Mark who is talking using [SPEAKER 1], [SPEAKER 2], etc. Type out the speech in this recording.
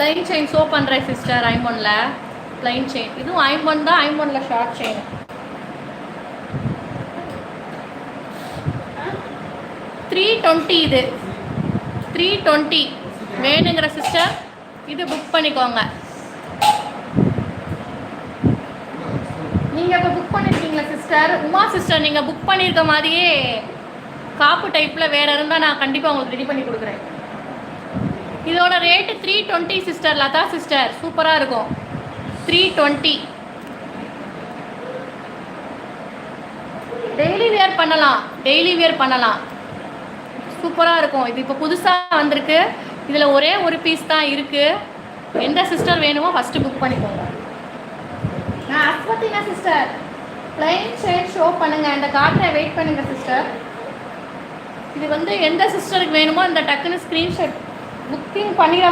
[SPEAKER 1] Plain chain show பண்ணுறேன் sister. ஐம்பொன்ல plain chain, இதுவும் ஐம்பொன் தான். ஐம்பொன்ல ஷார்ட் செயின் 320. இது 320 வேணுங்கிற சிஸ்டர் இது புக் பண்ணிக்கோங்க. நீங்கள் இப்போ புக் பண்ணியிருக்கீங்களா சிஸ்டர்? உமா சிஸ்டர் நீங்கள் புக் பண்ணியிருக்க மாதிரியே காப்பு டைப்பில் வேறு இருந்தால் நான் கண்டிப்பாக உங்களுக்கு ரெடி பண்ணி கொடுக்குறேன். இதோட ரேட்டு 320 சிஸ்டர். லதா சிஸ்டர் சூப்பராக இருக்கும். 320 டெய்லி வேர் பண்ணலாம். டெய்லி வேர் பண்ணலாம். சூப்பராக இருக்கும். இது இப்போ புதுசாக வந்திருக்கு. இதில் ஒரே ஒரு பீஸ் தான் இருக்குது. எந்த சிஸ்டர் வேணுமோ ஃபஸ்ட்டு புக் பண்ணிக்கோங்க. நான் அஸ்வத்தினா சிஸ்டர் ப்ளைன் செயின் ஷோ பண்ணுங்கள். இந்த கார்டை வெயிட் பண்ணுங்கள் சிஸ்டர். இது வந்து எந்த சிஸ்டருக்கு வேணுமோ இந்த டக்குன்னு ஸ்க்ரீன்ஷாட் புக்கிங் பண்ணிட